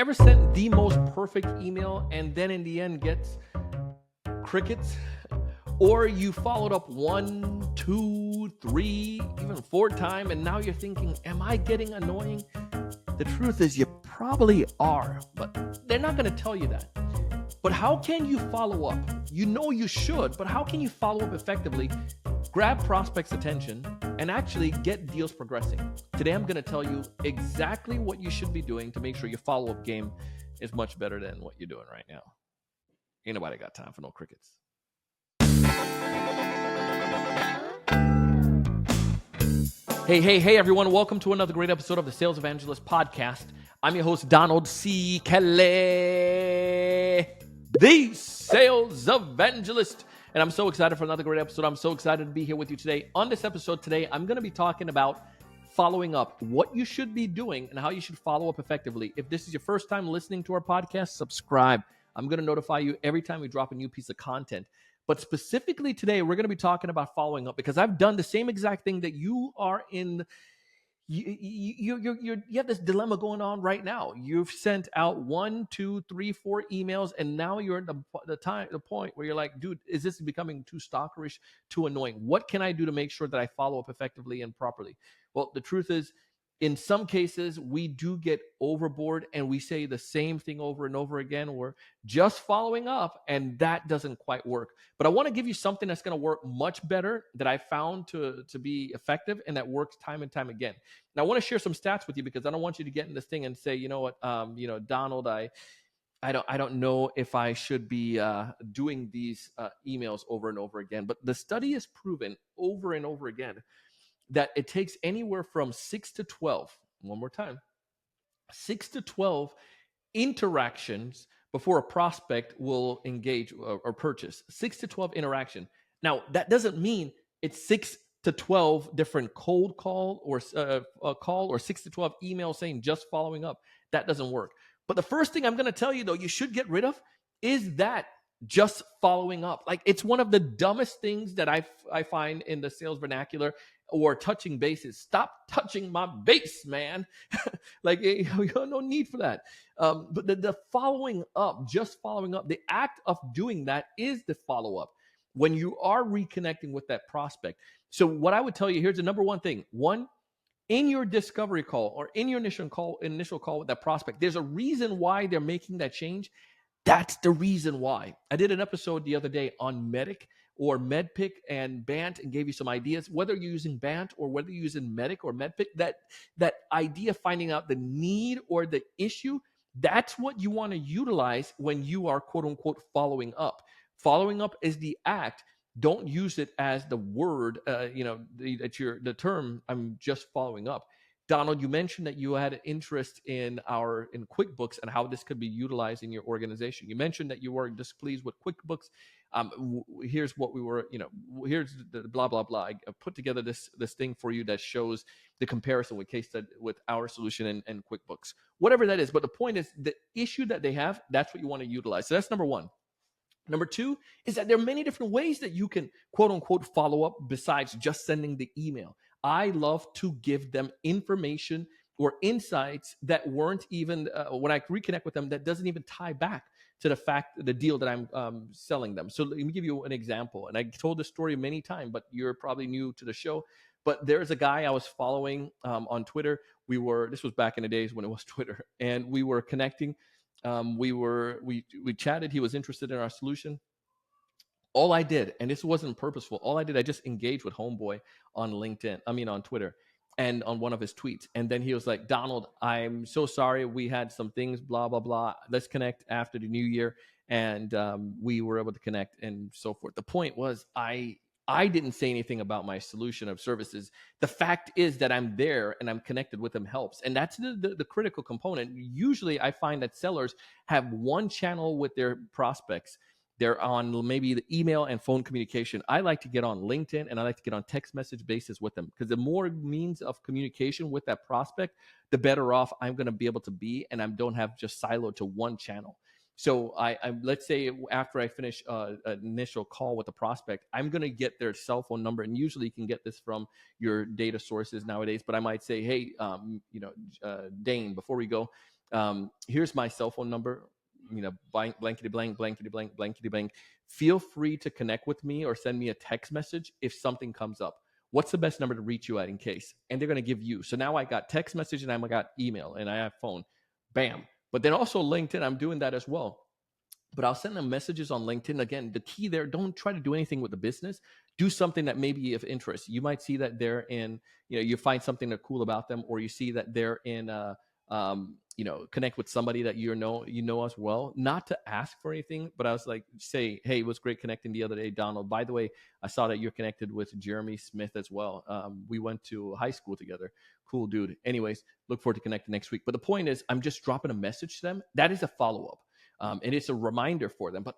ever sent the most perfect email and then in the end gets crickets? Or you followed up 1, 2, 3, even 4 times, and now you're thinking, am I getting annoying? The truth is you probably are, but they're not going to tell you that. But how can you follow up? You know you should, but how can you follow up effectively, grab prospects' attention, and actually get deals progressing? Today, I'm going to tell you exactly what you should be doing to make sure your follow-up game is much better than what you're doing right now. Ain't nobody got time for no crickets. Hey, everyone. Welcome to another great episode of the Sales Evangelist Podcast. I'm your host, Donald C. Kelly, the Sales Evangelist. And I'm so excited for another great episode. I'm so excited to be here with you today. On this episode today, I'm going to be talking about following up, what you should be doing and how you should follow up effectively. If this is your first time listening to our podcast, subscribe. I'm going to notify you every time we drop a new piece of content. But specifically today, we're going to be talking about following up because I've done the same exact thing that you are in. You have this dilemma going on right now. You've sent out 1, 2, 3, 4 emails, and now you're at the point where you're like, dude, is this becoming too stalkerish, too annoying? What can I do to make sure that I follow up effectively and properly? Well, the truth is, in some cases, we do get overboard and we say the same thing over and over again. We're just following up, and that doesn't quite work. But I want to give you something that's going to work much better that I found to be effective and that works time and time again. And I want to share some stats with you because I don't want you to get in this thing and say, you know what, Donald, I don't know if I should be doing these emails over and over again. But the study has proven over and over again that it takes anywhere from 6 to 12, one more time, 6 to 12 interactions before a prospect will engage or purchase. 6 to 12 interaction. Now, that doesn't mean it's 6 to 12 different cold call or 6 to 12 emails saying just following up. That doesn't work. But the first thing I'm going to tell you, though, you should get rid of is that just following up. Like, it's one of the dumbest things that I find in the sales vernacular or touching bases. Stop touching my base, man. Like, you have no need for that. But the following up, just following up, the act of doing that is the follow-up when you are reconnecting with that prospect. So what I would tell you, here's the number one thing. One, in your discovery call or in your initial call with that prospect, there's a reason why they're making that change. That's the reason why. I did an episode the other day on MEDDIC or MEDDIC and BANT and gave you some ideas, whether you're using BANT or whether you're using MEDDIC or MEDDIC, that idea of finding out the need or the issue, that's what you want to utilize when you are quote unquote following up. Following up is the act. Don't use it as the word, the term, I'm just following up. Donald, you mentioned that you had an interest in QuickBooks and how this could be utilized in your organization. You mentioned that you were displeased with QuickBooks. Here's what we were, here's the blah, blah, blah. I put together this thing for you that shows the comparison with case study with our solution and QuickBooks, whatever that is. But the point is the issue that they have, that's what you want to utilize. So that's number one. Number two is that there are many different ways that you can quote unquote follow up besides just sending the email. I love to give them information or insights that weren't even, when I reconnect with them, that doesn't even tie back to the deal that I'm selling them. So let me give you an example. And I told this story many times, but you're probably new to the show. But there's a guy I was following on Twitter. This was back in the days when it was Twitter, and we were connecting. We chatted. He was interested in our solution. All I did, and this wasn't purposeful, I just engaged with Homeboy on Twitter and on one of his tweets. And then he was like, Donald, I'm so sorry. We had some things, blah, blah, blah. Let's connect after the new year. And we were able to connect and so forth. The point was I didn't say anything about my solution of services. The fact is that I'm there and I'm connected with them helps. And that's the critical component. Usually I find that sellers have one channel with their prospects. They're on maybe the email and phone communication. I like to get on LinkedIn and I like to get on text message basis with them because the more means of communication with that prospect, the better off I'm going to be able to be, and I don't have just siloed to one channel. So I let's say after I finish an initial call with the prospect, I'm going to get their cell phone number, and usually you can get this from your data sources nowadays. But I might say, hey, Dane, before we go, Here's my cell phone number, blankety blank, blankety blank, blankety blank. Feel free to connect with me or send me a text message if something comes up. What's the best number to reach you at in case? And they're going to give you. So now I got text message and I got email and I have phone. Bam. But then also LinkedIn, I'm doing that as well. But I'll send them messages on LinkedIn. Again, the key there, don't try to do anything with the business. Do something that may be of interest. You might see that they're in, you find something that's cool about them, or you see that they're in, connect with somebody that you know as well. Not to ask for anything, but I was like, say, hey, it was great connecting the other day, Donald. By the way, I saw that you're connected with Jeremy Smith as well. We went to high school together. Cool dude. Anyways, look forward to connecting next week. But the point is, I'm just dropping a message to them. That is a follow up. And it's a reminder for them. But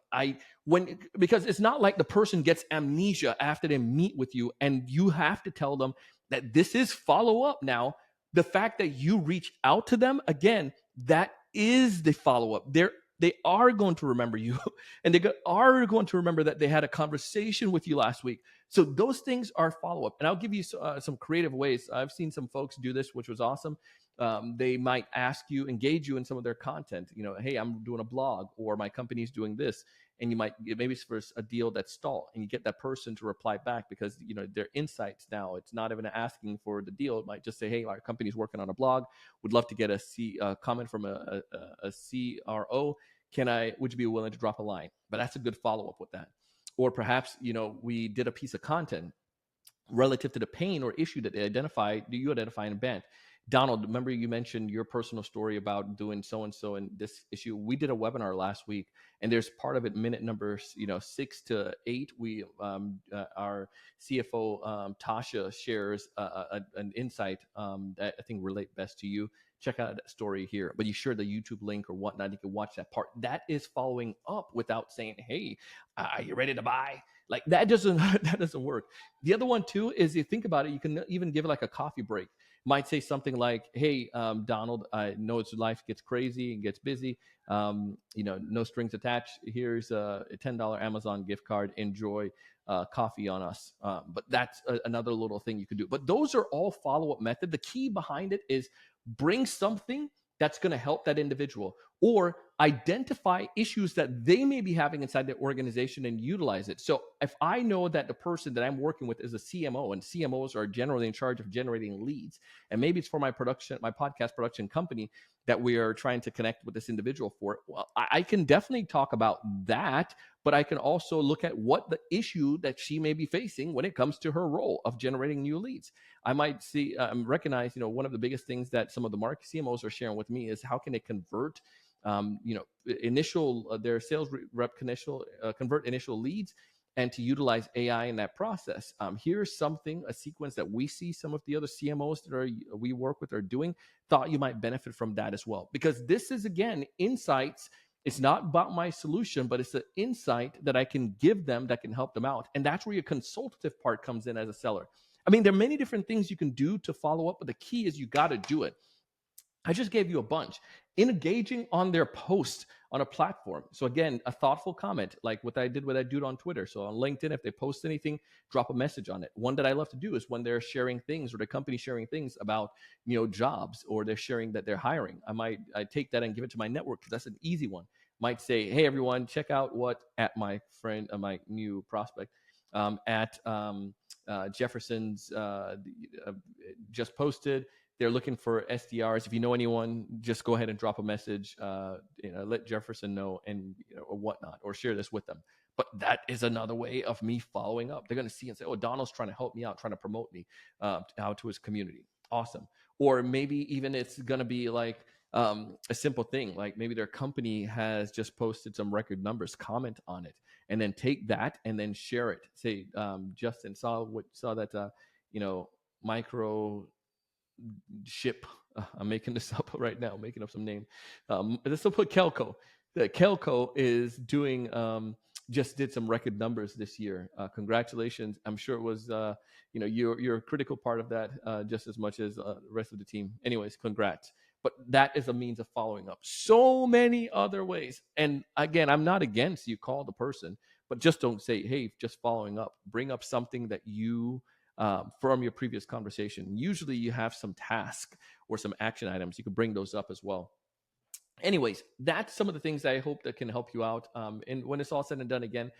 because it's not like the person gets amnesia after they meet with you, and you have to tell them that this is follow up now. The fact that you reach out to them again, that is the follow up. They are going to remember you, and they are going to remember that they had a conversation with you last week. So those things are follow up. And I'll give you some creative ways. I've seen some folks do this, which was awesome. They might engage you in some of their content. Hey, I'm doing a blog, or my company's doing this, and you might, maybe it's for a deal that's stalled, and you get that person to reply back because their insights now. It's not even asking for the deal. It might just say, hey, our company's working on a blog. Would love to get a comment from a CRO. Would you be willing to drop a line? But that's a good follow up with that. Or perhaps we did a piece of content relative to the pain or issue that you identify in a band. Donald, remember you mentioned your personal story about doing so-and-so in this issue. We did a webinar last week, and there's part of it, minute number 6 to 8. We our CFO Tasha shares an insight that I think relate best to you. Check out that story here, but you share the YouTube link or whatnot. You can watch that part. That is following up without saying, hey, are you ready to buy? Like that doesn't work. The other one too is, you think about it, you can even give it like a coffee break. Might say something like, hey, Donald, I know life gets crazy and gets busy. No strings attached. Here's a $10 Amazon gift card. Enjoy coffee on us. But that's another little thing you could do. But those are all follow-up method. The key behind it is bring something that's going to help that individual, or identify issues that they may be having inside their organization and utilize it. So if I know that the person that I'm working with is a CMO, and CMOs are generally in charge of generating leads, and maybe it's for my podcast production company that we are trying to connect with this individual for, well, I can definitely talk about that, but I can also look at what the issue that she may be facing when it comes to her role of generating new leads. I might recognize, one of the biggest things that some of the market CMOs are sharing with me is how can they convert, their sales rep convert initial leads, and to utilize AI in that process. Here's a sequence that we see some of the other CMOs that we work with are doing. Thought you might benefit from that as well, because this is, again, insights. It's not about my solution, but it's an insight that I can give them that can help them out. And that's where your consultative part comes in as a seller. I mean, there are many different things you can do to follow up, but the key is you got to do it. I just gave you a bunch. Engaging on their post on a platform. So again, a thoughtful comment, like what I did with that dude on Twitter. So on LinkedIn, if they post anything, drop a message on it. One that I love to do is when they're sharing things, or the company sharing things about jobs, or they're sharing that they're hiring. I take that and give it to my network, because that's an easy one. Might say, hey everyone, check out what at my friend, my new prospect at Jefferson's just posted. They're looking for SDRs. If you know anyone, just go ahead and drop a message. Let Jefferson know, and or whatnot, or share this with them. But that is another way of me following up. They're going to see and say, "Oh, Donald's trying to help me out, trying to promote me out to his community." Awesome. Or maybe even it's going to be like a simple thing, like maybe their company has just posted some record numbers. Comment on it, and then take that and then share it. Say, Justin saw that micro ship. I'm making this up right now, making up some name. Let's put Kelco. The Kelco is doing just did some record numbers this year. Congratulations! I'm sure it was you're a critical part of that just as much as the rest of the team. Anyways, congrats. But that is a means of following up. So many other ways. And again, I'm not against you call the person, but just don't say, hey, just following up. Bring up something that you from your previous conversation. Usually you have some task or some action items. You can bring those up as well. Anyways, that's some of the things I hope that can help you out. And when it's all said and done, again,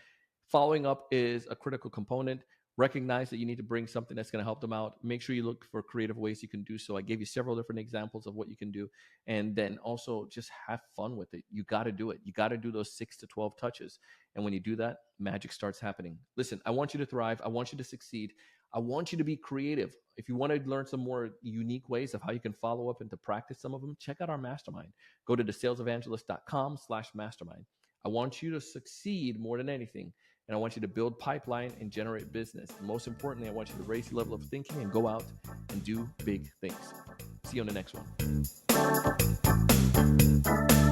following up is a critical component. Recognize that you need to bring something that's going to help them out. Make sure you look for creative ways you can do so. I gave you several different examples of what you can do. And then also just have fun with it. You got to do it. You got to do those 6 to 12 touches. And when you do that, magic starts happening. Listen, I want you to thrive. I want you to succeed. I want you to be creative. If you want to learn some more unique ways of how you can follow up and to practice some of them, check out our mastermind. Go to thesalesevangelist.com/mastermind. I want you to succeed more than anything. And I want you to build pipeline and generate business. And most importantly, I want you to raise your level of thinking and go out and do big things. See you on the next one.